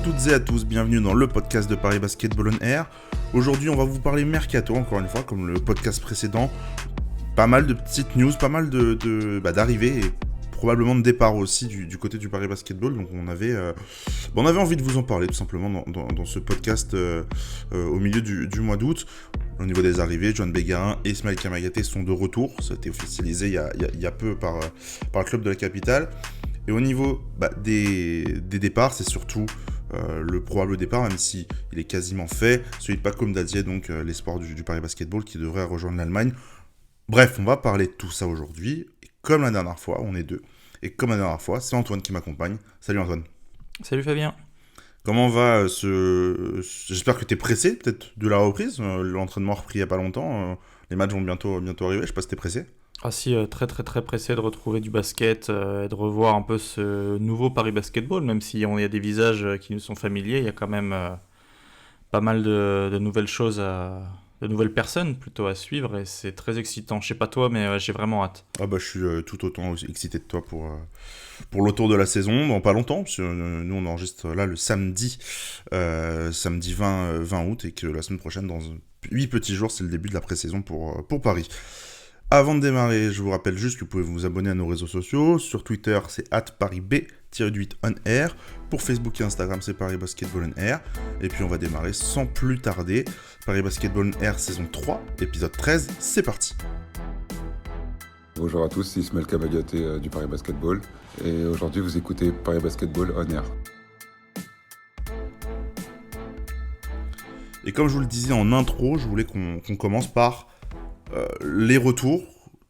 toutes et à tous, bienvenue dans le podcast de Paris Basketball on Air. Aujourd'hui, on va vous parler mercato, encore une fois, comme le podcast précédent. Pas mal de petites news, pas mal d'arrivées et probablement de départs aussi du côté du Paris Basketball. Donc on avait envie de vous en parler tout simplement dans ce podcast au milieu du mois d'août. Au niveau des arrivées, Juan Bégarin et Ismaël Kamagaté sont de retour. Ça a été officialisé il y a peu par le club de la capitale. Et au niveau des départs, c'est surtout le probable départ, même si il est quasiment fait, celui de Paco Mdadié, donc l'espoir du Paris Basketball qui devrait rejoindre l'Allemagne. Bref, on va parler de tout ça aujourd'hui. Et comme la dernière fois, on est deux. Et comme la dernière fois, c'est Antoine qui m'accompagne. Salut Antoine. Salut Fabien. Comment va J'espère que tu es pressé peut-être de la reprise. L'entraînement a repris il n'y a pas longtemps. Les matchs vont bientôt arriver. Je sais pas si tu es pressé. Ah si, très très très pressé de retrouver du basket et de revoir un peu ce nouveau Paris Basketball, même s'il y a des visages qui nous sont familiers, il y a quand même pas mal de nouvelles choses, de nouvelles personnes plutôt à suivre et c'est très excitant. Je sais pas toi, mais j'ai vraiment hâte. Ah bah je suis tout autant excité de toi pour le tour de la saison, dans pas longtemps, parce que nous on enregistre là le samedi 20 août et que la semaine prochaine, dans 8 petits jours, c'est le début de la pré-saison pour Paris. Avant de démarrer, je vous rappelle juste que vous pouvez vous abonner à nos réseaux sociaux. Sur Twitter, c'est @ParisB-8OnAir. Pour Facebook et Instagram, c'est Paris Basketball on Air. Et puis on va démarrer sans plus tarder. Paris Basketball on Air saison 3, épisode 13, c'est parti. Bonjour à tous, c'est Ismaël Kamagaté du Paris Basketball. Et aujourd'hui, vous écoutez Paris Basketball on Air. Et comme je vous le disais en intro, je voulais qu'on commence par les retours,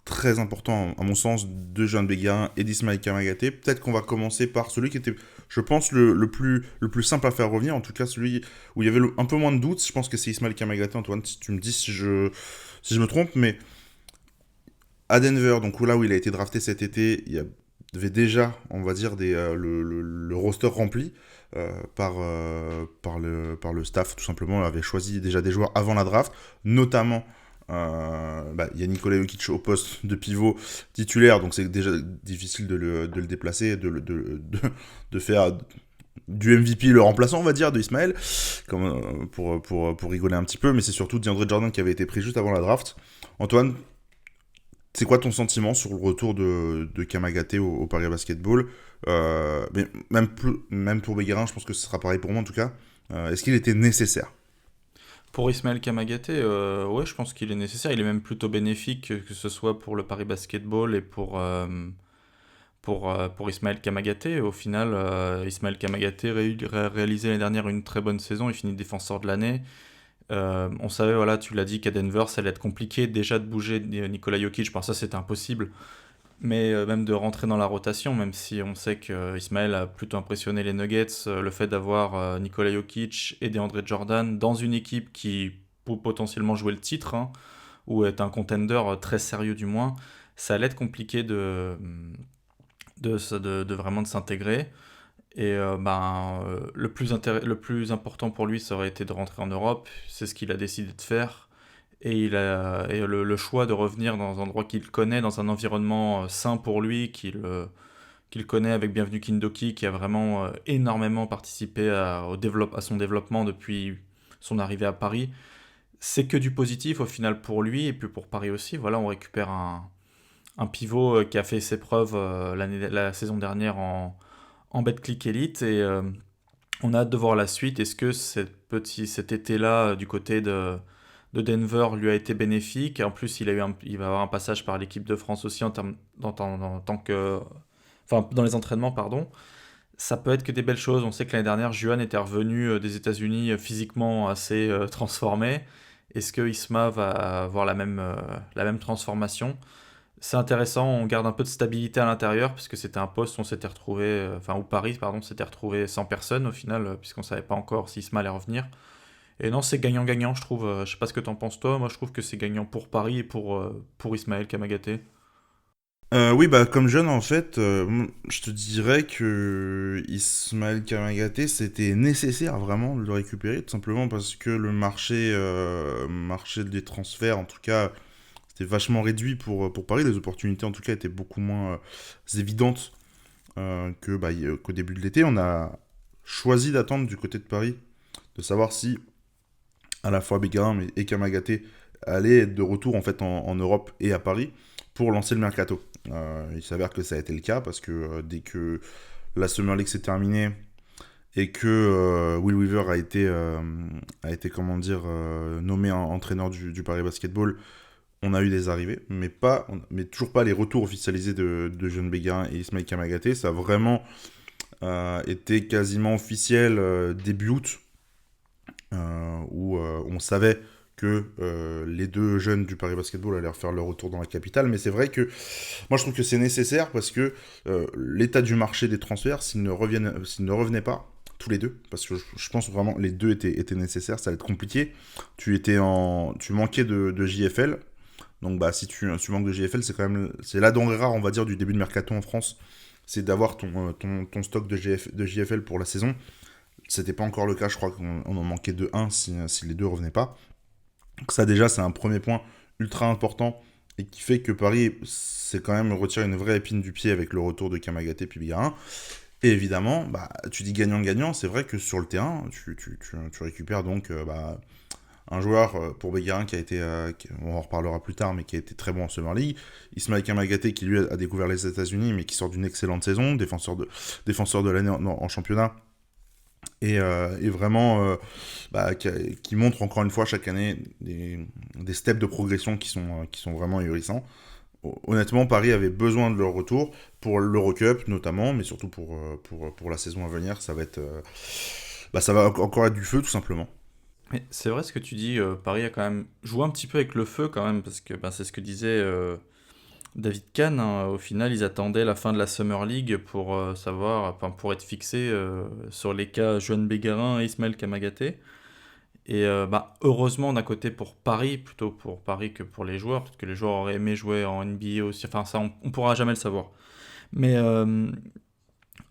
très importants à mon sens, de Juan Bégarin et d'Ismaël Kamagaté. Peut-être qu'on va commencer par celui qui était, je pense, le plus simple à faire revenir, en tout cas celui où il y avait un peu moins de doutes. Je pense que c'est Ismaël Kamagaté, Antoine, si tu me dis si je me trompe, mais à Denver, donc là où il a été drafté cet été, il y avait déjà, on va dire, le roster rempli par le staff, tout simplement. On avait choisi déjà des joueurs avant la draft, notamment il y a Nikola Jokic au poste de pivot titulaire, donc c'est déjà difficile de le déplacer, de faire du MVP le remplaçant, on va dire, de Ismaël, comme, pour rigoler un petit peu, mais c'est surtout DeAndre Jordan qui avait été pris juste avant la draft. Antoine, c'est quoi ton sentiment sur le retour de Kamagaté au Paris Basketball, mais même pour Bégarin, je pense que ce sera pareil pour moi en tout cas. Est-ce qu'il était nécessaire? Pour Ismaël Kamagaté, ouais, je pense qu'il est nécessaire. Il est même plutôt bénéfique, que ce soit pour le Paris Basketball et pour Ismaël Kamagaté. Au final, Ismaël Kamagaté réalisé l'année dernière une très bonne saison. Il finit défenseur de l'année. On savait, voilà, tu l'as dit, qu'à Denver, ça allait être compliqué déjà de bouger Nikola Jokic. Ça, c'était impossible. Mais même de rentrer dans la rotation, même si on sait que Ismaël a plutôt impressionné les Nuggets, le fait d'avoir Nikola Jokic et DeAndre Jordan dans une équipe qui peut potentiellement jouer le titre, hein, ou est un contender très sérieux du moins, ça allait être compliqué de vraiment de s'intégrer. Et le plus important pour lui, ça aurait été de rentrer en Europe. C'est ce qu'il a décidé de faire. Et il a le choix de revenir dans un endroit qu'il connaît, dans un environnement sain pour lui, qu'il connaît avec Bienvenue Kindoki, qui a vraiment énormément participé à son développement depuis son arrivée à Paris. C'est que du positif au final pour lui, et puis pour Paris aussi. Voilà, on récupère un pivot qui a fait ses preuves la saison dernière en Betclic Elite, et on a hâte de voir la suite. Est-ce que cet été-là, du côté de Denver, lui a été bénéfique? En plus, il va avoir un passage par l'équipe de France aussi en tant que, enfin, dans les entraînements, pardon. Ça peut être que des belles choses. On sait que l'année dernière, Juan était revenu des États-Unis physiquement assez transformé. Est-ce que Isma va avoir la même transformation? C'est intéressant, on garde un peu de stabilité à l'intérieur, parce que c'était un poste où on s'était retrouvé, où Paris, pardon, s'était retrouvé sans personne au final, puisqu'on savait pas encore si Isma allait revenir. Et non, c'est gagnant-gagnant, je trouve. Je sais pas ce que t'en penses toi, moi je trouve que c'est gagnant pour Paris et pour Ismaël Kamagaté. Oui, comme jeune, en fait, je te dirais que Ismaël Kamagaté, c'était nécessaire vraiment de le récupérer, tout simplement parce que le marché des transferts, en tout cas, c'était vachement réduit pour Paris. Les opportunités, en tout cas, étaient beaucoup moins évidentes qu'au début de l'été. On a choisi d'attendre du côté de Paris, de savoir si à la fois Bellerin et Kamagaté allaient être de retour en fait en Europe et à Paris pour lancer le mercato. Il s'avère que ça a été le cas parce que dès que la Summer League s'est terminée et que Will Weaver a été comment dire, nommé entraîneur du Paris Basketball, on a eu des arrivées, mais toujours pas les retours officialisés de John Bellerin et Ismaël Kamagaté. Ça a vraiment été quasiment officiel début août, où on savait que les deux jeunes du Paris Basketball allaient faire leur retour dans la capitale. Mais c'est vrai que moi je trouve que c'est nécessaire parce que l'état du marché des transferts, s'ils ne revenaient pas, tous les deux, parce que je pense vraiment les deux étaient nécessaires, ça allait être compliqué. Tu manquais de JFL, donc bah si tu manques de JFL, c'est la denrée rare, on va dire, du début de mercato en France, c'est d'avoir ton stock de JFL pour la saison. C'était pas encore le cas, je crois qu'on en manquait de 1 si les deux revenaient pas. Donc ça déjà c'est un premier point ultra important et qui fait que Paris s'est quand même retiré une vraie épine du pied avec le retour de Kamagaté puis Bellerin. Et évidemment, bah, tu dis gagnant-gagnant, c'est vrai que sur le terrain, tu récupères donc un joueur pour Bellerin qui a été, on en reparlera plus tard, mais qui a été très bon en Summer League. Ismaël Kamagaté qui lui a découvert les États-Unis, mais qui sort d'une excellente saison, défenseur de l'année en championnat. Et vraiment qui montre encore une fois chaque année des steps de progression qui sont vraiment ahurissants. Honnêtement, Paris avait besoin de leur retour pour l'Eurocup notamment, mais surtout pour la saison à venir. Ça va encore être du feu tout simplement. Mais c'est vrai ce que tu dis, Paris a quand même joué un petit peu avec le feu quand même, parce que c'est ce que disait David Kahn, hein. Au final, ils attendaient la fin de la Summer League pour pour être fixés sur les cas Johan Bellerin et Ismaël Kamagaté. Et heureusement d'un côté pour Paris, plutôt pour Paris que pour les joueurs, parce que les joueurs auraient aimé jouer en NBA aussi, enfin ça on pourra jamais le savoir. Mais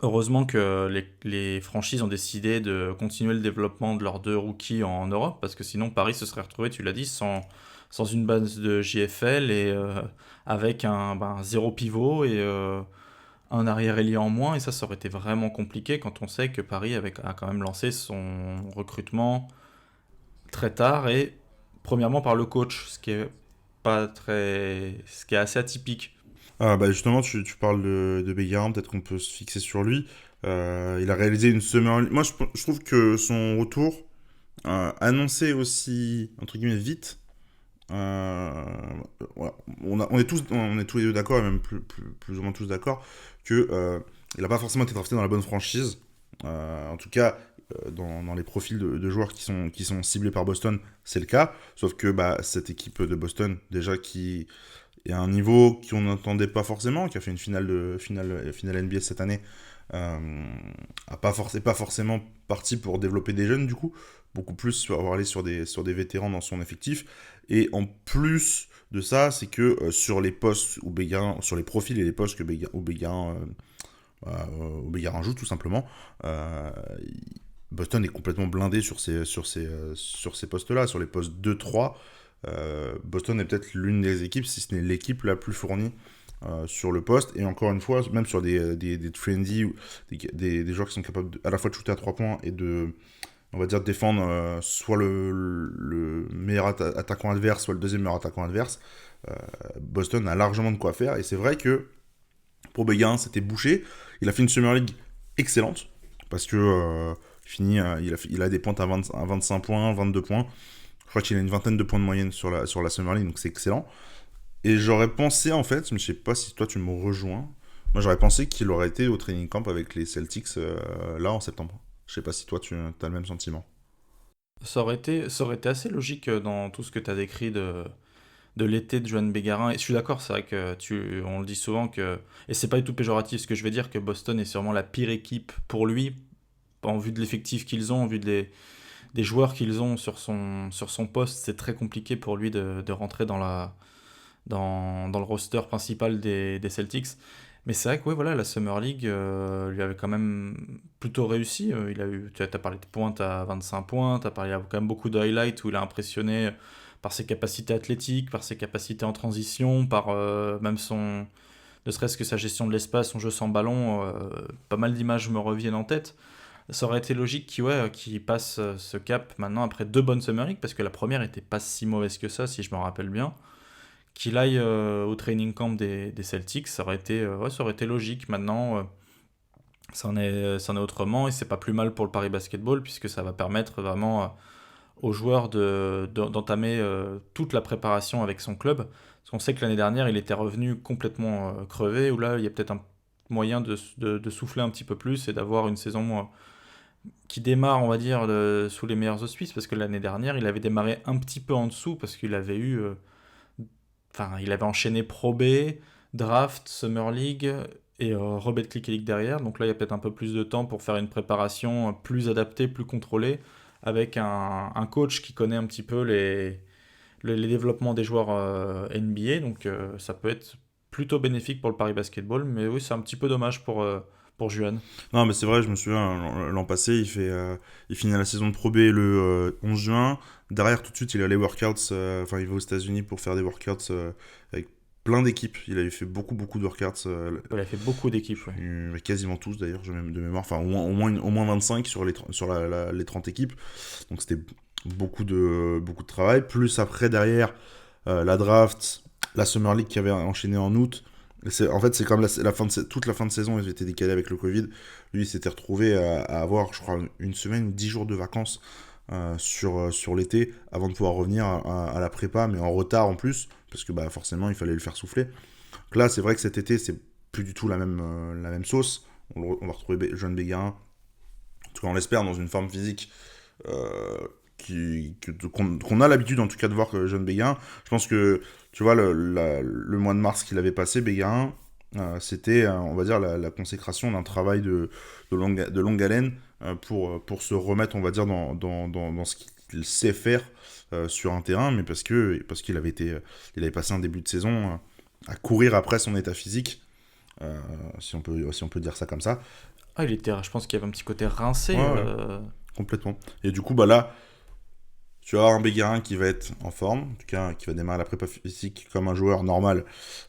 heureusement que les franchises ont décidé de continuer le développement de leurs deux rookies en Europe, parce que sinon Paris se serait retrouvé, tu l'as dit, sans une base de JFL et avec zéro pivot et un arrière-ailier en moins, et ça aurait été vraiment compliqué quand on sait que Paris a quand même lancé son recrutement très tard et premièrement par le coach, ce qui est assez atypique. Ah, bah justement, tu parles de Bellerin, peut-être qu'on peut se fixer sur lui. Il a réalisé une Summer League. Moi, je trouve que son retour, annoncé aussi, entre guillemets, vite. Voilà. On est tous les deux d'accord, et même plus ou moins tous d'accord, que il n'a pas forcément été drafté dans la bonne franchise. En tout cas, dans les profils de joueurs qui sont ciblés par Boston, c'est le cas. Sauf que cette équipe de Boston, déjà, qui est à un niveau qu'on n'entendait pas forcément, qui a fait une finale NBA cette année, est pas forcément parti pour développer des jeunes, du coup, beaucoup plus avoir aller sur des vétérans dans son effectif. Et en plus de ça, c'est que sur les postes sur les profils et les postes où Bellerin joue tout simplement, Boston est complètement blindé sur ces postes-là, sur les postes 2-3. Boston est peut-être l'une des équipes, si ce n'est l'équipe la plus fournie sur le poste. Et encore une fois, même sur des trendy, des joueurs qui sont capables à la fois de shooter à 3 points et on va dire, défendre soit le meilleur attaquant adverse, soit le deuxième meilleur attaquant adverse. Boston a largement de quoi faire. Et c'est vrai que pour Bellerin, c'était bouché. Il a fait une Summer League excellente, parce que il a des pointes à 25 points, 22 points. Je crois qu'il a une vingtaine de points de moyenne sur la Summer League, donc c'est excellent. Et j'aurais pensé, en fait, mais je sais pas si toi tu me rejoins, moi j'aurais pensé qu'il aurait été au training camp avec les Celtics là en septembre. Je sais pas si toi tu as le même sentiment. Ça aurait été assez logique dans tout ce que tu as décrit de l'été de Johan Bellerin. Et je suis d'accord, c'est vrai que on le dit souvent et c'est pas du tout péjoratif ce que je vais dire, que Boston est sûrement la pire équipe pour lui, en vue de l'effectif qu'ils ont, en vue des joueurs qu'ils ont sur son poste. C'est très compliqué pour lui de rentrer dans le roster principal des Celtics. Mais c'est vrai que ouais, voilà, la Summer League lui avait quand même plutôt réussi. Tu as parlé de pointes à 25 points, tu as parlé quand même beaucoup de highlights où il a impressionné par ses capacités athlétiques, par ses capacités en transition, par même ne serait-ce que sa gestion de l'espace, son jeu sans ballon. Pas mal d'images me reviennent en tête. Ça aurait été logique qu'il passe ce cap maintenant après 2 bonnes Summer League, parce que la première était pas si mauvaise que ça, si je me rappelle bien. Qu'il aille au training camp des Celtics, ça aurait été logique. Maintenant, c'en est autrement, et c'est pas plus mal pour le Paris Basketball, puisque ça va permettre vraiment aux joueurs d'entamer toute la préparation avec son club. Parce qu'on sait que l'année dernière, il était revenu complètement crevé, où là, il y a peut-être un moyen de souffler un petit peu plus et d'avoir une saison qui démarre, on va dire, sous les meilleurs auspices, parce que l'année dernière, il avait démarré un petit peu en dessous, parce qu'il avait il avait enchaîné Pro B, Draft, Summer League et Rebel Click League derrière. Donc là, il y a peut-être un peu plus de temps pour faire une préparation plus adaptée, plus contrôlée, avec un coach qui connaît un petit peu les développements des joueurs NBA. Donc ça peut être plutôt bénéfique pour le Paris Basketball. Mais oui, c'est un petit peu dommage pour Juan. Non, mais c'est vrai, je me souviens, l'an passé, il finit la saison de Pro B le 11 juin. Derrière, tout de suite, il a les workouts, il va aux États-Unis pour faire des workouts avec plein d'équipes. Il avait fait beaucoup, beaucoup de workouts, Il a fait beaucoup d'équipes. Ouais. quasiment tous d'ailleurs, je même de mémoire, enfin au moins 25 sur les 30 équipes. Donc c'était beaucoup de travail. Plus après, derrière, la draft, la Summer League qui avait enchaîné en août. En fait, c'est comme toute la fin de saison, ils étaient décalés avec le Covid. Lui, il s'était retrouvé à avoir, je crois, une semaine ou 10 jours de vacances sur l'été avant de pouvoir revenir à la prépa, mais en retard en plus, parce que forcément, il fallait le faire souffler. Donc là, c'est vrai que cet été, c'est plus du tout la même sauce. On va retrouver Jean Béguin, en tout cas, on l'espère, dans une forme physique euh, qu'on a l'habitude en tout cas de voir que Jean Béguin. Je pense que tu vois le mois de mars qu'il avait passé, Béguin, c'était on va dire la consécration d'un travail de longue haleine pour se remettre, on va dire, dans ce qu'il sait faire sur un terrain, mais parce qu'il il avait passé un début de saison à courir après son état physique, si on peut dire ça comme ça. Je pense qu'il y avait un petit côté rincé. Ouais. Complètement. Et du coup, là, tu vas avoir un Béguin qui va être en forme, en tout cas qui va démarrer la prépa physique comme un joueur normal.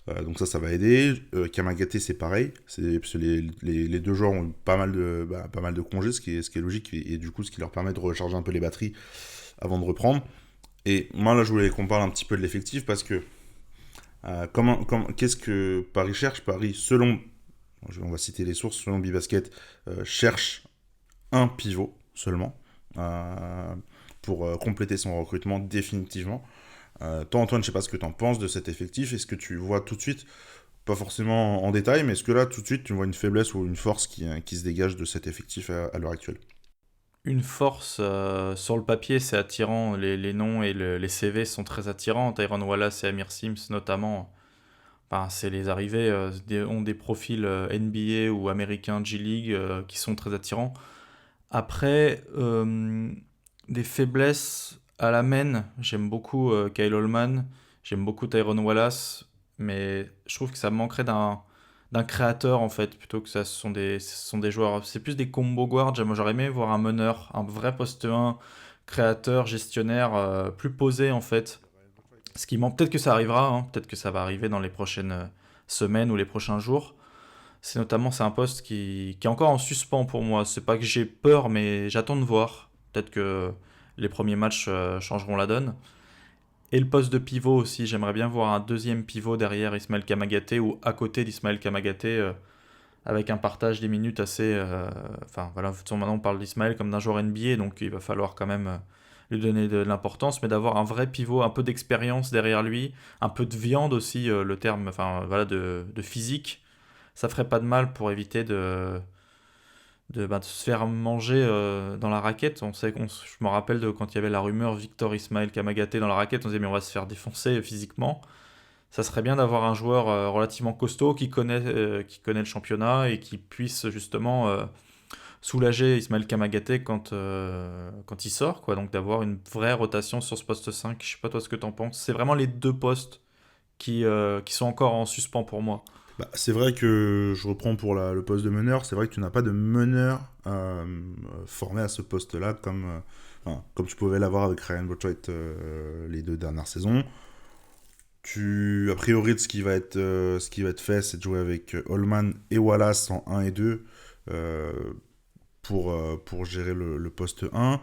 Donc ça va aider. Kamagaté, c'est pareil. Parce que les deux joueurs ont eu pas mal de congés, ce qui est logique, et du coup ce qui leur permet de recharger un peu les batteries avant de reprendre. Et moi là, je voulais qu'on parle un petit peu de l'effectif, parce que qu'est-ce que Paris cherche? Paris, on va citer les sources, selon Bibasket, cherche un pivot seulement. Pour compléter son recrutement définitivement. Toi, Antoine, je sais pas ce que tu en penses de cet effectif. Est-ce que tu vois tout de suite, pas forcément en détail, mais est-ce que là, tout de suite, tu vois une faiblesse ou une force qui se dégage de cet effectif à l'heure actuelle? Une force, sur le papier, c'est attirant. Les noms et les CV sont très attirants. Tyron Wallace et Amir Sims, notamment. C'est les arrivées, ont des profils NBA ou américains G-League qui sont très attirants. Après, des faiblesses à la main, j'aime beaucoup Kyle Holman, j'aime beaucoup Tyron Wallace, mais je trouve que ça manquerait d'un créateur en fait, plutôt que ça. Ce sont des joueurs, c'est plus des combo guards. J'aurais aimé voir un meneur, un vrai poste 1, créateur, gestionnaire, plus posé en fait. Ce qui manque, peut-être que ça arrivera, hein, peut-être que ça va arriver dans les prochaines semaines ou les prochains jours. C'est un poste qui est encore en suspens pour moi. C'est pas que j'ai peur, mais j'attends de voir. Peut-être que les premiers matchs changeront la donne. Et le poste de pivot aussi, j'aimerais bien voir un deuxième pivot derrière Ismaël Kamagaté ou à côté d'Ismaël Kamagaté, avec un partage des minutes assez. Voilà, de toute façon, maintenant on parle d'Ismaël comme d'un joueur NBA, donc il va falloir quand même lui donner de l'importance, mais d'avoir un vrai pivot, un peu d'expérience derrière lui, un peu de viande aussi, le terme, de physique, ça ferait pas de mal pour éviter de se faire manger dans la raquette. Je me rappelle de quand il y avait la rumeur Victor Ismaël Kamagaté dans la raquette, on se disait mais on va se faire défoncer physiquement. Ça serait bien d'avoir un joueur relativement costaud qui connaît le championnat et qui puisse justement soulager Ismaël Kamagaté quand il sort, quoi. Donc d'avoir une vraie rotation sur ce poste 5. Je sais pas toi ce que t'en penses. C'est vraiment les deux postes qui sont encore en suspens pour moi. C'est vrai que je reprends pour le poste de meneur. C'est vrai que tu n'as pas de meneur formé à ce poste-là comme tu pouvais l'avoir avec Ryan Bothroyd les 2 dernières saisons. A priori, ce qui va être fait, c'est de jouer avec Holman et Wallace en 1 et 2. pour gérer le poste 1.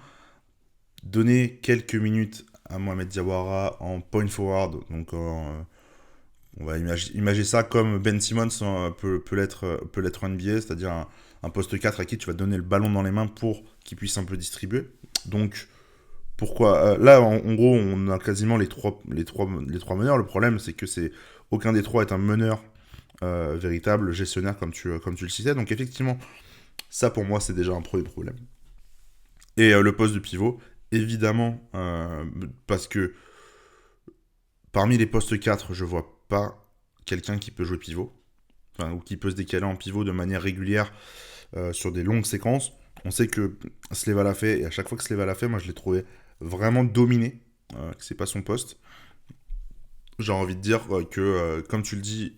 Donner quelques minutes à Mohamed Diawara en point forward, donc on va imaginer ça comme Ben Simmons peut l'être en NBA, c'est-à-dire un poste 4 à qui tu vas donner le ballon dans les mains pour qu'il puisse un peu distribuer. Donc pourquoi là en gros on a quasiment les trois meneurs. Le problème c'est que aucun des trois est un meneur véritable gestionnaire comme tu le citais. Donc effectivement ça pour moi c'est déjà un premier problème. Et le poste de pivot évidemment parce que parmi les postes 4 je vois pas quelqu'un qui peut jouer pivot, ou qui peut se décaler en pivot de manière régulière sur des longues séquences. On sait que Sleva l'a fait, et à chaque fois que Sleva l'a fait, moi je l'ai trouvé vraiment dominé, que c'est pas son poste. J'ai envie de dire que, comme tu le dis,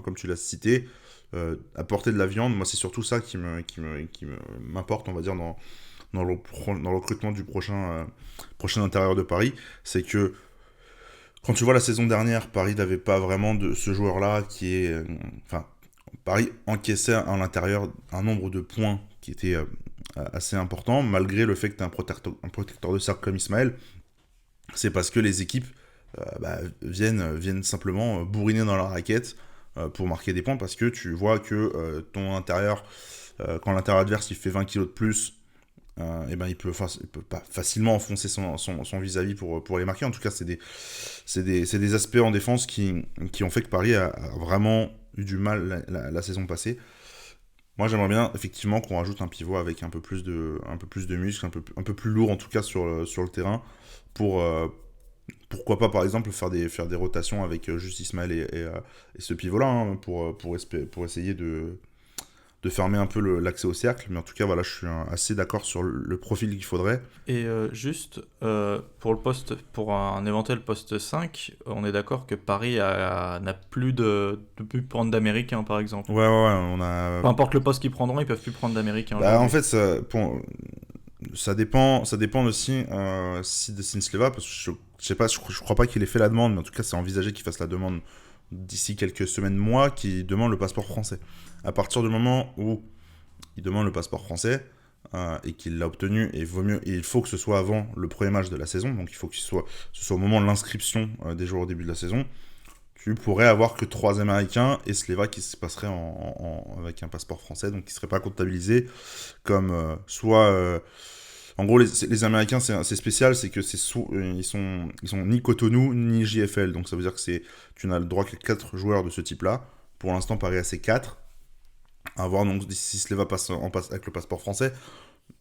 comme tu l'as cité, apporter de la viande, moi c'est surtout ça qui m'importe, on va dire, dans le recrutement du prochain intérieur de Paris. C'est que quand tu vois la saison dernière, Paris n'avait pas vraiment de ce joueur-là qui est... Paris encaissait à l'intérieur un nombre de points qui était assez important, malgré le fait que tu as un protecteur de cercle comme Ismaël. C'est parce que les équipes viennent simplement bourriner dans la raquette pour marquer des points, parce que tu vois que ton intérieur, quand l'intérieur adverse il fait 20 kg de plus, il peut pas facilement enfoncer son vis-à-vis pour les marquer. En tout cas, c'est des aspects en défense qui ont fait que Paris a vraiment eu du mal la saison passée. Moi, j'aimerais bien effectivement qu'on rajoute un pivot avec un peu plus de muscles, un peu plus lourd en tout cas sur le terrain, pour pourquoi pas par exemple faire des rotations avec juste Ismaël et ce pivot-là, pour essayer de fermer un peu l'accès au cercle. Mais en tout cas, voilà, je suis assez d'accord sur le profil qu'il faudrait. Et juste, pour un éventuel poste 5, on est d'accord que Paris n'a plus de prendre d'Américains, par exemple. Ouais, on a... Peu importe le poste qu'ils prendront, ils peuvent plus prendre d'Américains. En fait, ça dépend aussi si Destin Sleva, parce que je sais pas, je crois pas qu'il ait fait la demande, mais en tout cas, c'est envisagé qu'il fasse la demande d'ici quelques semaines, mois, qui demande le passeport français. À partir du moment où il demande le passeport français et qu'il l'a obtenu, et il faut que ce soit avant le premier match de la saison, donc il faut que ce soit au moment de l'inscription des joueurs au début de la saison, tu pourrais avoir que 3 Américains et Sleva qui se passerait avec un passeport français, donc qui ne serait pas comptabilisé comme soit... En gros, les Américains, c'est spécial, c'est que ils sont ni Cotonou, ni JFL. Donc ça veut dire que tu n'as le droit qu'à 4 joueurs de ce type-là. Pour l'instant, Paris a ces 4. À voir donc si Sleva passe avec le passeport français.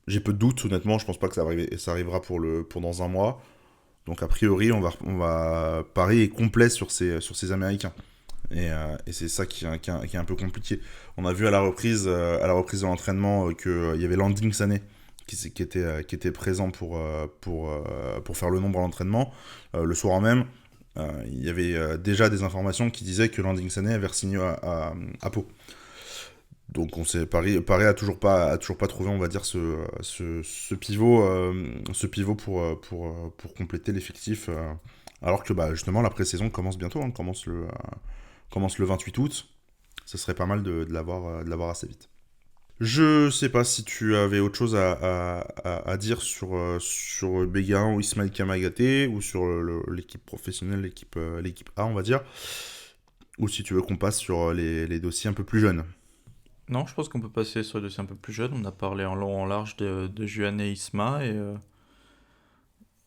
J'ai peu de doutes, honnêtement. Je pense pas que ça arrivera pour dans un mois. Donc a priori, Paris est complet sur ces Américains. Et c'est ça qui est un peu compliqué. On a vu à la reprise de l'entraînement qu'il y avait Landing Sané qui était présent pour faire le nombre à l'entraînement. Le soir même, il y avait déjà des informations qui disaient que Landing Sané avait re-signé à Pau. Donc Paris a toujours pas trouvé, on va dire, ce pivot pour compléter l'effectif, alors que justement la pré-saison commence bientôt, commence le 28 août. Ce serait pas mal de l'avoir assez vite. Je sais pas si tu avais autre chose à dire sur Béguin ou Ismaël Kamagaté, ou sur l'équipe professionnelle, l'équipe A, on va dire, ou si tu veux qu'on passe sur les dossiers un peu plus jeunes. Non, je pense qu'on peut passer sur les dossiers un peu plus jeunes. On a parlé en long en large de Juan et Isma,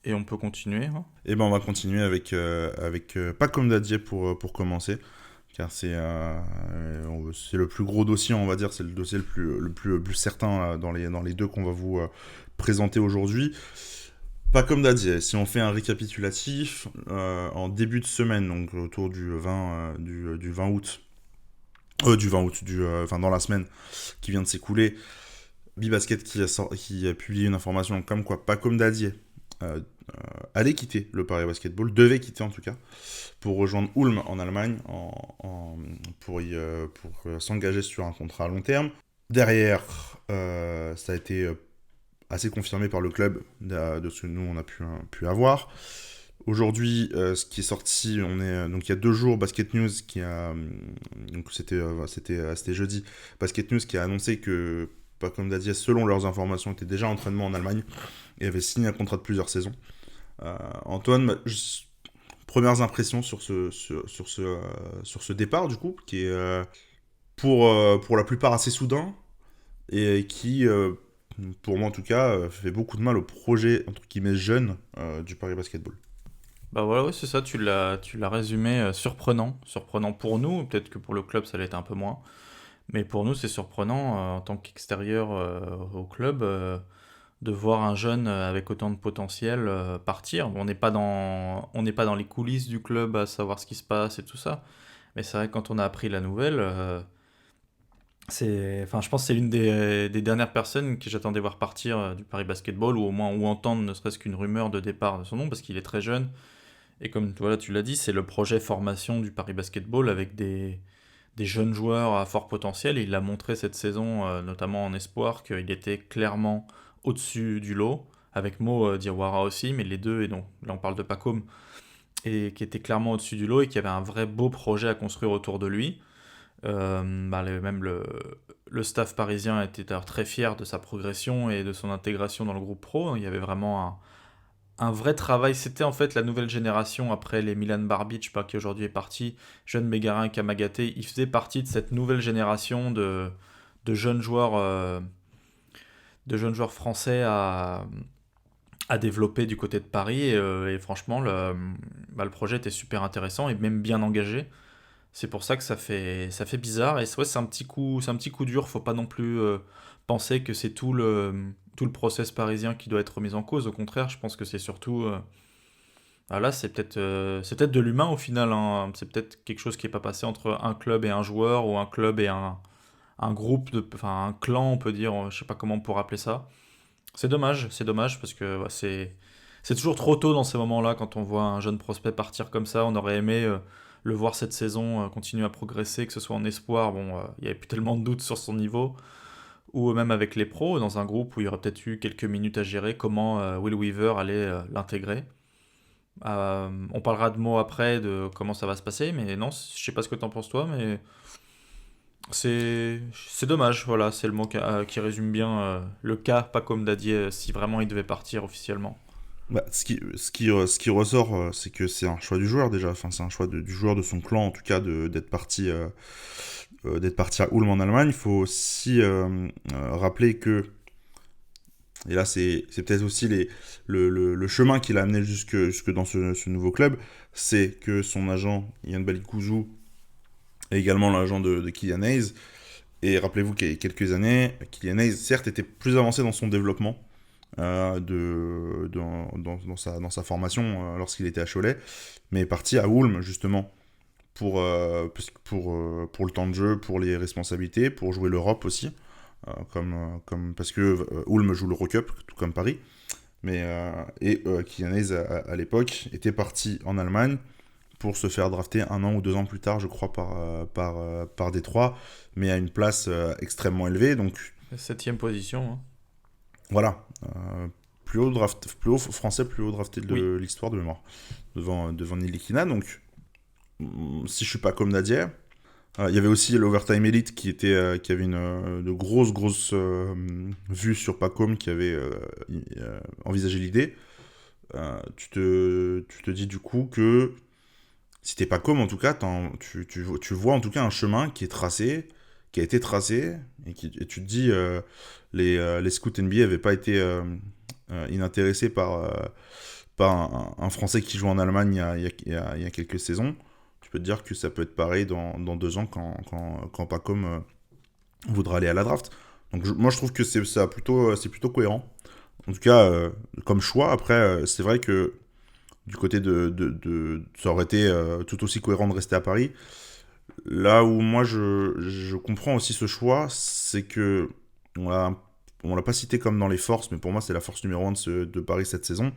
et on peut continuer. Hein. Et on va continuer avec Pacom Dadier pour commencer. Car c'est le plus gros dossier, on va dire, c'est le dossier le plus certain dans les deux qu'on va vous présenter aujourd'hui. Pacom Dadier, si on fait un récapitulatif, en début de semaine, donc autour du 20 août, dans la semaine qui vient de s'écouler, Bibasket qui a publié une information comme quoi Pacom Dadier allait quitter le Paris Basketball, devait quitter en tout cas, pour rejoindre Ulm en Allemagne, pour s'engager sur un contrat à long terme. Derrière, ça a été assez confirmé par le club de ce que nous on a pu avoir. Aujourd'hui, ce qui est sorti, donc il y a 2 jours, Basket News qui a, donc c'était jeudi, Basket News qui a annoncé que Pacom Dadier, selon leurs informations, était déjà en entraînement en Allemagne et avait signé un contrat de plusieurs saisons. Antoine, premières impressions sur ce départ, du coup, qui est pour la plupart assez soudain et qui, pour moi en tout cas, fait beaucoup de mal au projet, entre guillemets, jeune du Paris Basketball. Bah voilà, ouais, c'est ça, tu l'as résumé, surprenant pour nous, peut-être que pour le club ça l'était un peu moins, mais pour nous c'est surprenant en tant qu'extérieur au club de voir un jeune avec autant de potentiel partir. Bon, on n'est pas dans les coulisses du club à savoir ce qui se passe et tout ça, mais c'est vrai que quand on a appris la nouvelle, enfin, je pense que c'est l'une des dernières personnes que j'attendais voir partir du Paris Basketball, ou au moins ou entendre ne serait-ce qu'une rumeur de départ de son nom, parce qu'il est très jeune. Et comme voilà, tu l'as dit, c'est le projet formation du Paris Basketball avec des jeunes joueurs à fort potentiel. Et il l'a montré cette saison, notamment en espoir, qu'il était clairement au-dessus du lot, avec Mo Diawara aussi, mais les deux, et donc là on parle de Pacôme, et qui était clairement au-dessus du lot et qui avait un vrai beau projet à construire autour de lui. Même le staff parisien était d'ailleurs très fier de sa progression et de son intégration dans le groupe pro. Il y avait vraiment un vrai travail. C'était en fait la nouvelle génération après les Milan Barbic, qui aujourd'hui est parti, Jeune Bégarin et Kamagaté. Il faisait partie de cette nouvelle génération de jeunes joueurs, de jeunes joueurs français à développer du côté de Paris. Et franchement, le projet était super intéressant et même bien engagé. C'est pour ça que ça fait bizarre. Et c'est un petit coup dur. Faut pas non plus penser que c'est tout le process parisien qui doit être remis en cause. Au contraire, je pense que c'est surtout. Là, c'est peut-être de l'humain au final, hein. C'est peut-être quelque chose qui n'est pas passé entre un club et un joueur, ou un club et un groupe, enfin un clan, on peut dire. Je sais pas comment on pourrait appeler ça. C'est dommage parce que c'est toujours trop tôt dans ces moments-là quand on voit un jeune prospect partir comme ça. On aurait aimé le voir cette saison continuer à progresser, que ce soit en espoir. Bon, il n'y avait plus tellement de doutes sur son niveau, ou même avec les pros, dans un groupe où il y aurait peut-être eu quelques minutes à gérer, comment Will Weaver allait l'intégrer. On parlera de mots après, de comment ça va se passer, mais non, je sais pas ce que t'en penses toi, mais c'est dommage, voilà, c'est le mot qui résume bien le cas, pas comme Dadier, si vraiment il devait partir officiellement. Ce qui ressort, c'est que c'est un choix du joueur déjà. Enfin, c'est un choix du joueur, de son clan en tout cas, d'être parti à Ulm en Allemagne. Il faut aussi rappeler que, et là c'est peut-être aussi le chemin qui l'a amené jusque dans ce nouveau club, c'est que son agent, Yann Balikouzou, est également l'agent de Kylian Hayes. Et rappelez-vous qu'il y a quelques années, Kylian Hayes, certes, était plus avancé dans son développement, dans sa formation lorsqu'il était à Cholet, mais est parti à Ulm justement pour le temps de jeu, pour les responsabilités, pour jouer l'Europe aussi, parce que Ulm joue l'Eurocup, tout comme Paris. Kylian Hayes à l'époque était parti en Allemagne pour se faire drafter 1 an ou 2 ans plus tard, je crois, par Détroit, mais à une place extrêmement élevée. Donc Septième position, hein. voilà, plus haut français, plus haut drafté de Oui. l'histoire de mémoire, devant Nilikina. Donc, si je suis pas comme Nadia, il y avait aussi l'Overtime Elite qui avait de grosses vues sur Pacom, qui avait envisagé l'idée. Tu te dis du coup que si t'es Pacom, en tout cas, tu vois en tout cas un chemin qui a été tracé, et tu te dis les scouts NBA n'avaient pas été inintéressés par un Français qui joue en Allemagne il y a quelques saisons. Tu peux te dire que ça peut être pareil dans 2 ans quand Pacom voudra aller à la draft. Donc moi je trouve que c'est plutôt cohérent. En tout cas, comme choix. Après, c'est vrai que du côté ça aurait été tout aussi cohérent de rester à Paris. Là où moi je comprends aussi ce choix, c'est que on l'a pas cité comme dans les forces, mais pour moi c'est la force numéro 1 de Paris cette saison.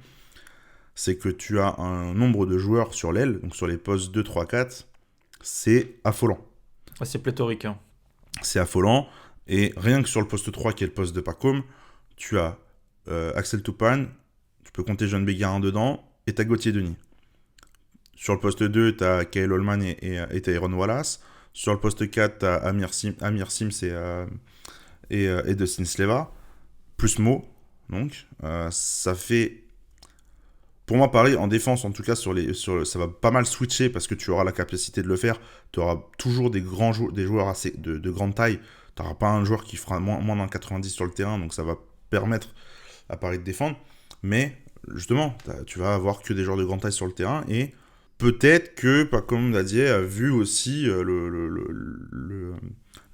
C'est que tu as un nombre de joueurs sur l'aile, donc sur les postes 2, 3, 4, c'est affolant. Ah, c'est pléthorique, hein. C'est affolant, et rien que sur le poste 3 qui est le poste de Pacom, tu as Axel Toupane, tu peux compter Jeanne Bégarin dedans, et t'as Gauthier Denis. Sur le poste 2, t'as Kyle Holman et Tyrone Wallace. Sur le poste 4, t'as Amir Sims et Dustin Sleva, plus Mo. Donc, ça fait... Pour moi, Paris, en défense, en tout cas, ça va pas mal switcher parce que tu auras la capacité de le faire. Tu auras toujours des joueurs assez de grande taille. Tu n'auras pas un joueur qui fera moins d'un 90 sur le terrain, donc ça va permettre à Paris de défendre. Mais, justement, tu vas avoir que des joueurs de grande taille sur le terrain et peut-être que Pacom Dadier a vu aussi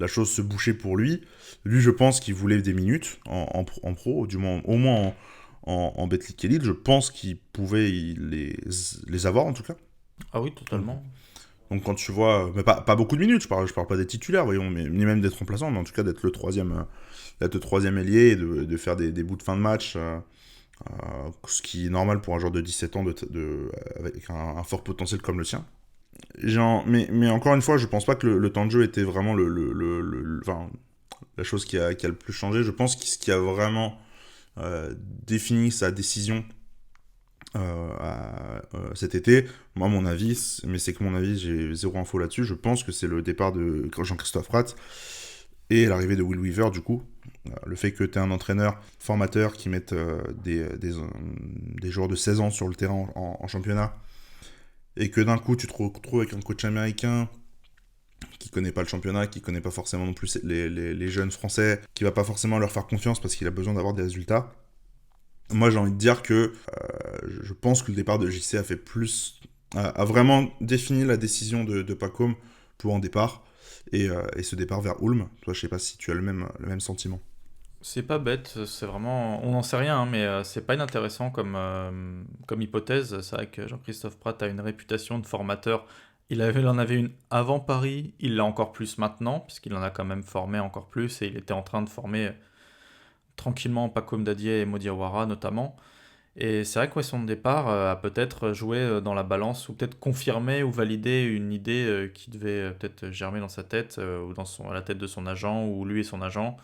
la chose se boucher pour lui. Lui, je pense qu'il voulait des minutes en pro, du moins, au moins en Betclic Elite. Je pense qu'il pouvait les avoir, en tout cas. Ah oui, totalement. Donc quand tu vois, mais pas beaucoup de minutes, je parle pas des titulaires, voyons, mais ni même d'être remplaçant, mais en tout cas d'être le troisième ailier et de faire des bouts de fin de match, ce qui est normal pour un joueur de 17 ans avec un fort potentiel comme le sien. Mais encore une fois, je pense pas que le temps de jeu était vraiment enfin, la chose qui a le plus changé. Je pense que ce qui a vraiment défini sa décision cet été, moi mon avis, mais c'est que mon avis, j'ai zéro info là-dessus, je pense que c'est le départ de Jean-Christophe Prat et l'arrivée de Will Weaver du coup. Le fait que tu aies un entraîneur formateur qui mette des joueurs de 16 ans sur le terrain en championnat et que d'un coup tu te retrouves avec un coach américain qui connaît pas le championnat, qui connaît pas forcément non plus les jeunes français, qui va pas forcément leur faire confiance parce qu'il a besoin d'avoir des résultats. Moi, j'ai envie de dire que je pense que le départ de JC a vraiment défini la décision de Pacom pour un départ et ce départ vers Ulm. Toi, je sais pas si tu as le même sentiment. C'est pas bête, c'est vraiment... On n'en sait rien, hein, mais c'est pas inintéressant comme hypothèse. C'est vrai que Jean-Christophe Prat a une réputation de formateur. Il en avait une avant Paris, il l'a encore plus maintenant, puisqu'il en a quand même formé encore plus, et il était en train de former tranquillement Pacom Dadier et Mody Awara notamment. Et c'est vrai que son départ a peut-être joué dans la balance, ou peut-être confirmé ou validé une idée qui devait peut-être germer dans sa tête, ou à la tête de son agent, ou lui et son agent,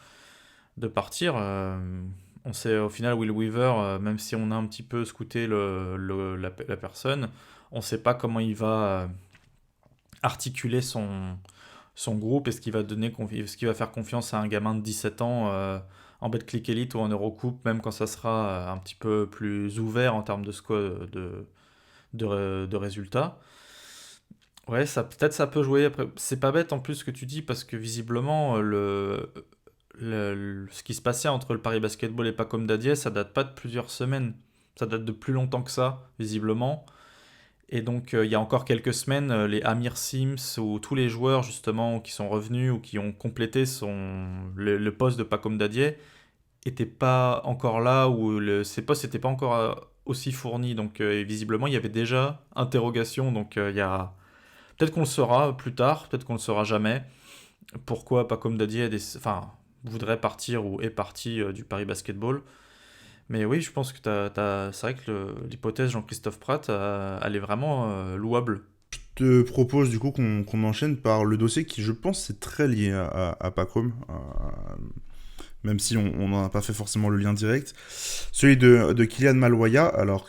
de partir. On sait au final Will Weaver, même si on a un petit peu scouté la personne, on ne sait pas comment il va articuler son groupe. Est-ce qu'il va faire confiance à un gamin de 17 ans en Betclic Elite ou en Eurocoupe, même quand ça sera un petit peu plus ouvert en termes de score, de résultats. Ouais, peut-être ça peut jouer. Après, c'est pas bête en plus ce que tu dis, parce que visiblement, ce qui se passait entre le Paris Basketball et Pacom Dadier, ça date pas de plusieurs semaines. Ça date de plus longtemps que ça, visiblement. Et donc, il y a encore quelques semaines, les Amir Sims ou tous les joueurs, justement, qui sont revenus ou qui ont complété le poste de Pacom Dadier n'étaient pas encore là, ou ces postes n'étaient pas encore aussi fournis. Donc, visiblement, il y avait déjà interrogation. Donc, peut-être qu'on le saura plus tard, peut-être qu'on le saura jamais. Pourquoi Pacom Dadier voudrait partir ou est parti du Paris Basketball. Mais oui, je pense que c'est vrai que l'hypothèse Jean-Christophe Prat, elle est vraiment louable. Je te propose du coup qu'on enchaîne par le dossier qui, je pense, est très lié à Pacom, même si on n'en a pas fait forcément le lien direct. Celui de Kylian Malouaya. Alors,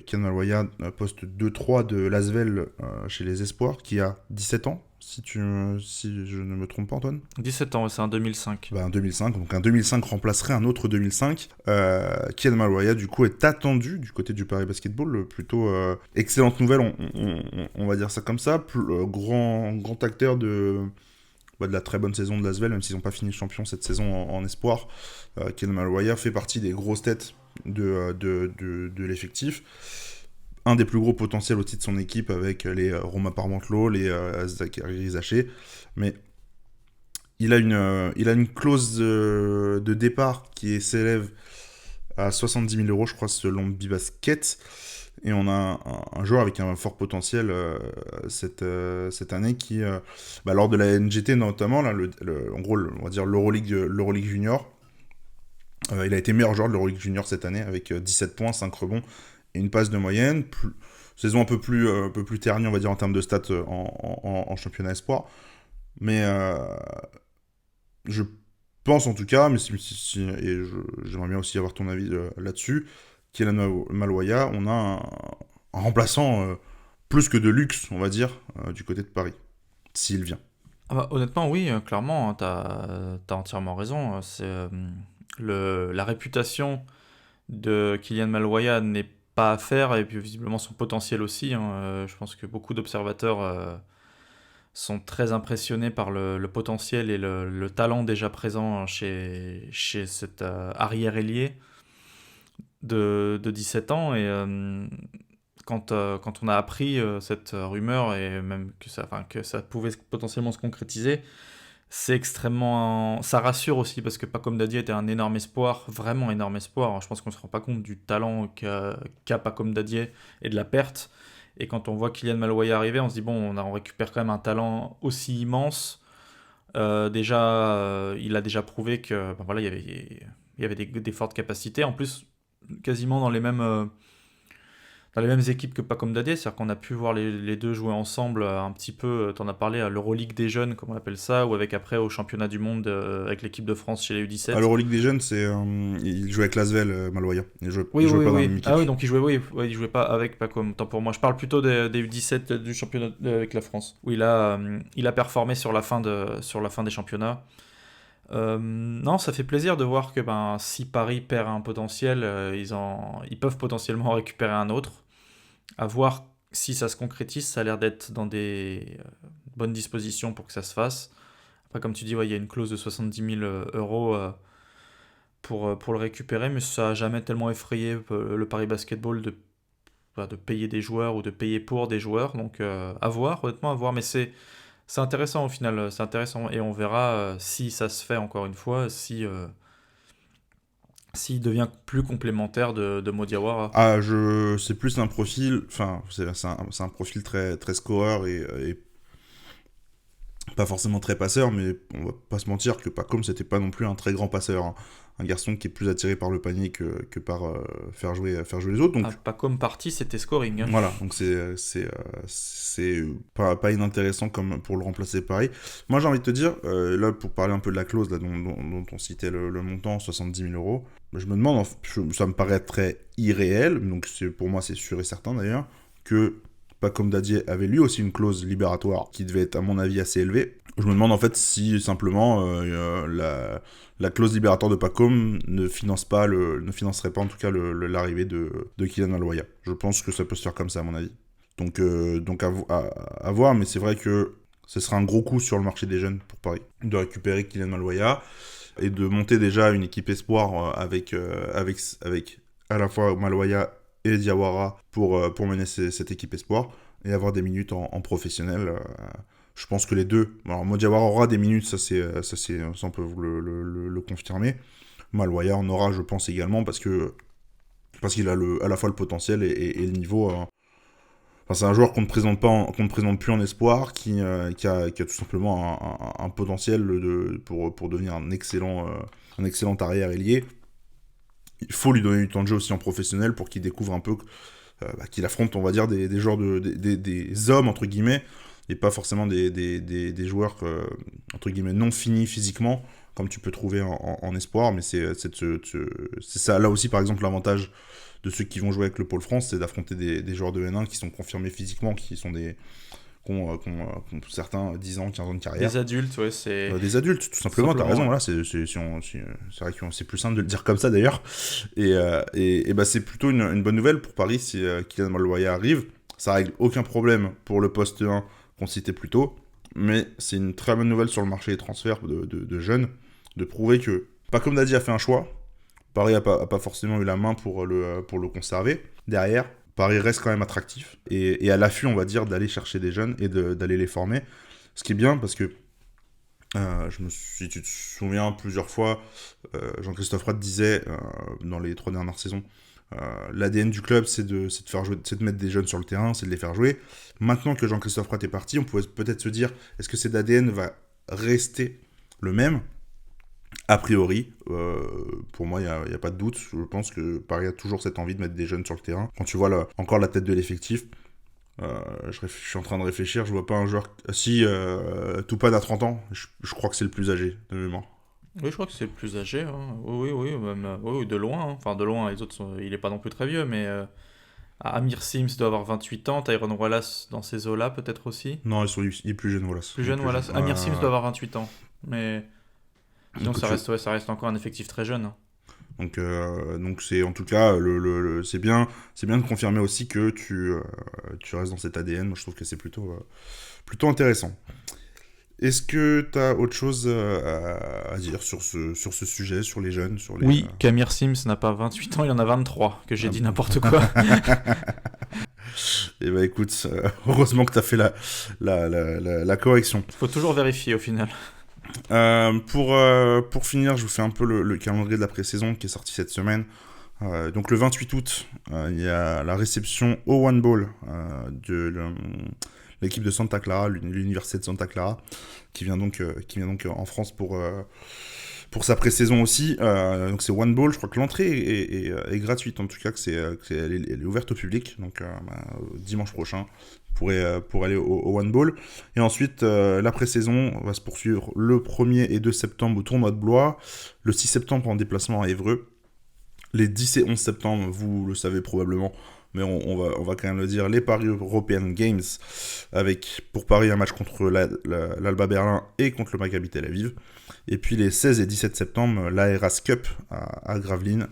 Kylian Malouaya, poste 2-3 de Lasvel chez les Espoirs, qui a 17 ans, si je ne me trompe pas, Antoine. 17 ans, c'est un 2005. Un 2005, donc un 2005 remplacerait un autre 2005. Kylian Malouaya, du coup, est attendu du côté du Paris Basketball. Plutôt excellente nouvelle, on va dire ça comme ça. Grand acteur de la très bonne saison de Lasvel, même s'ils n'ont pas fini champion cette saison en espoir. Kylian Malouaya fait partie des grosses têtes de l'effectif. Un des plus gros potentiels au titre de son équipe avec les Romain Parmentier, les Zachary Zaché. Mais il a une clause de départ qui s'élève à 70 000 €, je crois, selon Bibasket. Et on a un joueur avec un fort potentiel cette année qui, lors de la NGT notamment, là, en gros, on va dire l'Euroleague Junior, il a été meilleur joueur de l'Euroleague Junior cette année avec 17 points, 5 rebonds et une passe de moyenne. Saison un peu plus ternie, on va dire, en termes de stats en championnat espoir. Mais je pense en tout cas, mais j'aimerais bien aussi avoir ton avis là-dessus, Kylian Malouaya, on a un remplaçant plus que de luxe, on va dire, du côté de Paris, s'il vient. Honnêtement, oui, clairement, hein, t'as entièrement raison. La réputation de Kylian Malouaya n'est pas à faire, et puis visiblement son potentiel aussi, hein. Je pense que beaucoup d'observateurs sont très impressionnés par le potentiel et le talent déjà présent chez cet arrière-ailier de 17 ans. Et quand on a appris cette rumeur, et même que ça pouvait potentiellement se concrétiser, c'est extrêmement. Ça rassure aussi, parce que Pacom Dadié était un énorme espoir, vraiment énorme espoir. Je pense qu'on ne se rend pas compte du talent qu'a Pacom Dadié et de la perte. Et quand on voit Kylian Malouaya arriver, on se dit bon, on récupère quand même un talent aussi immense. Déjà, il a déjà prouvé que voilà, il y avait des fortes capacités. En plus, quasiment dans les mêmes équipes que Pacom Dadié, c'est-à-dire qu'on a pu voir les deux jouer ensemble un petit peu, t'en as parlé, à l'Euroleague des jeunes, comme on appelle ça, ou avec après au championnat du monde avec l'équipe de France chez les À U17. l'Euroleague des jeunes, il jouait avec Lasvel, Malouaya. Oui, Il jouait oui, pas dans la oui. même équipe. Ah oui, donc il jouait, oui, il jouait pas avec Pacom, tant pour moi. Je parle plutôt des U17 du championnat avec la France, où il a performé sur la fin des championnats. Non, ça fait plaisir de voir que si Paris perd un potentiel, ils peuvent potentiellement en récupérer un autre. À voir si ça se concrétise, ça a l'air d'être dans des bonnes dispositions pour que ça se fasse. Après, comme tu dis, ouais, il y a une clause de 70 000 euros pour le récupérer, mais ça n'a jamais tellement effrayé le Paris Basketball de payer des joueurs ou de payer pour des joueurs. Donc, à voir, honnêtement, à voir. Mais c'est intéressant au final, c'est intéressant. Et on verra si ça se fait encore une fois, s'il devient plus complémentaire de Mo Diawara. Ah, c'est plus un profil, enfin, c'est un profil très, très scoreur et pas forcément très passeur, mais on va pas se mentir que Pacom, c'était pas non plus un très grand passeur, hein. Un garçon qui est plus attiré par le panier que par faire jouer les autres. Donc, Pas comme partie, c'était scoring, hein. voilà, donc c'est pas inintéressant comme pour le remplacer pareil. Moi, j'ai envie de te dire, là, pour parler un peu de la clause là, dont on citait le montant, 70 000 euros, je me demande, ça me paraît très irréel, donc pour moi, c'est sûr et certain d'ailleurs, que Pacom Dadié avait lui aussi une clause libératoire qui devait être, à mon avis, assez élevée. Je me demande en fait si simplement la clause libératoire de Pacom ne financerait pas en tout cas l'arrivée de Kylian Malouaya. Je pense que ça peut se faire comme ça à mon avis. Donc à voir, mais c'est vrai que ce sera un gros coup sur le marché des jeunes pour Paris de récupérer Kylian Malouaya et de monter déjà une équipe espoir avec à la fois Malouaya et Diawara pour mener cette équipe espoir et avoir des minutes en professionnel. Je pense que les deux. Alors, Mo Diawara aura des minutes, ça on peut vous le confirmer. Malouaya en aura, je pense également, parce qu'il a à la fois le potentiel et le niveau. Enfin, c'est un joueur qu'on ne présente plus en espoir, qui a tout simplement un potentiel pour devenir un excellent arrière ailier. Il faut lui donner du temps de jeu aussi en professionnel pour qu'il découvre un peu, qu'il affronte, on va dire, des joueurs des hommes entre guillemets, et pas forcément des joueurs entre guillemets non finis physiquement, comme tu peux trouver en espoir. Mais c'est ça là aussi, par exemple, l'avantage de ceux qui vont jouer avec le Pôle France, c'est d'affronter des joueurs de N1 qui sont confirmés physiquement, qui sont ont certains 10 ans, 15 ans de carrière. Des adultes, ouais, c'est... Des adultes, tout simplement, t'as raison, voilà, c'est vrai que c'est plus simple de le dire comme ça d'ailleurs. Et bah, c'est plutôt une bonne nouvelle pour Paris si Kylian Malouaya arrive. Ça règle aucun problème pour le poste 1 qu'on citait plus tôt, mais c'est une très bonne nouvelle sur le marché des transferts de jeunes, de prouver que, pas comme Dadi a fait un choix, Paris a pas forcément eu la main pour le conserver. Derrière, Paris reste quand même attractif et à l'affût, on va dire, d'aller chercher des jeunes et d'aller les former. Ce qui est bien parce que, si tu te souviens, plusieurs fois, Jean-Christophe Rad disait dans les 3 dernières saisons, l'ADN du club, c'est de faire jouer, c'est de mettre des jeunes sur le terrain, c'est de les faire jouer. Maintenant que Jean-Christophe Rad est parti, on pourrait peut-être se dire, est-ce que cet ADN va rester le même ? A priori, pour moi, il n'y a pas de doute. Je pense que Paris a toujours cette envie de mettre des jeunes sur le terrain. Quand tu vois encore la tête de l'effectif, je suis en train de réfléchir, je vois pas un joueur... Si, Toupane a 30 ans, je crois que c'est le plus âgé de mémoire. Oui, je crois que c'est le plus âgé, hein. Oui, même, oui, de loin, hein. Enfin, de loin, les autres, il est pas non plus très vieux, mais Amir Sims doit avoir 28 ans, Tyrone Wallace dans ces eaux-là peut-être aussi. Non, il est plus jeune, Wallace. Plus jeune, Wallace. Amir Sims doit avoir 28 ans. Mais sinon, ça reste encore un effectif très jeune. Donc c'est en tout cas, c'est bien de confirmer aussi que tu restes dans cet ADN. Moi, je trouve que c'est plutôt intéressant. Est-ce que tu as autre chose à dire sur ce sujet, sur les jeunes Oui, qu'Amir Sims n'a pas 28 ans, il en a 23, que j'ai dit n'importe quoi. Eh ben écoute, heureusement que tu as fait la correction. Il faut toujours vérifier au final. Pour finir, je vous fais un peu le calendrier de la pré-saison qui est sorti cette semaine. Donc le 28 août, il y a la réception au One Ball de l'équipe de Santa Clara, l'université de Santa Clara, qui vient donc en France pour sa pré-saison aussi. Donc c'est One Ball, je crois que l'entrée est gratuite, en tout cas elle est ouverte au public, donc dimanche prochain pour aller au One Ball. Et ensuite, la pré-saison va se poursuivre le 1er et 2 septembre au tournoi de Blois, le 6 septembre en déplacement à Évreux, les 10 et 11 septembre, vous le savez probablement, mais on va quand même le dire, les Paris European Games, avec pour Paris un match contre l'Alba Berlin et contre le Maccabi Tel Aviv. Et puis les 16 et 17 septembre, l'Aeras Cup à Gravelines,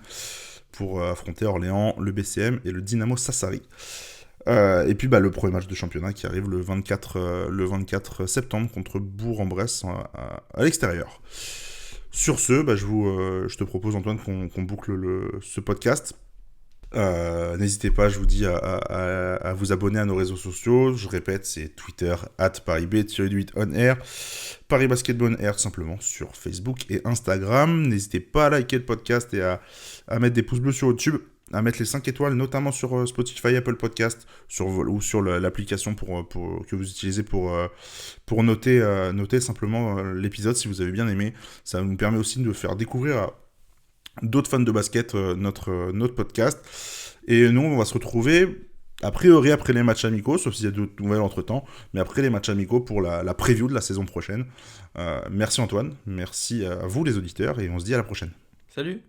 pour affronter Orléans, le BCM et le Dynamo Sassari. Et puis le premier match de championnat qui arrive le 24 septembre contre Bourg-en-Bresse à l'extérieur. Sur ce, je te propose, Antoine, qu'on boucle ce podcast. N'hésitez pas, je vous dis, à vous abonner à nos réseaux sociaux. Je répète, c'est Twitter, @ParisB-8OnAir, Paris Basketball Air, simplement, sur Facebook et Instagram. N'hésitez pas à liker le podcast et à mettre des pouces bleus sur YouTube, à mettre les 5 étoiles, notamment sur Spotify, Apple Podcast, ou sur l'application que vous utilisez pour noter simplement l'épisode si vous avez bien aimé. Ça nous permet aussi de faire découvrir à d'autres fans de basket notre podcast. Et nous, on va se retrouver a priori après les matchs amicaux, sauf s'il y a d'autres nouvelles entre-temps, mais après les matchs amicaux pour la preview de la saison prochaine. Merci Antoine, merci à vous les auditeurs, et on se dit à la prochaine. Salut.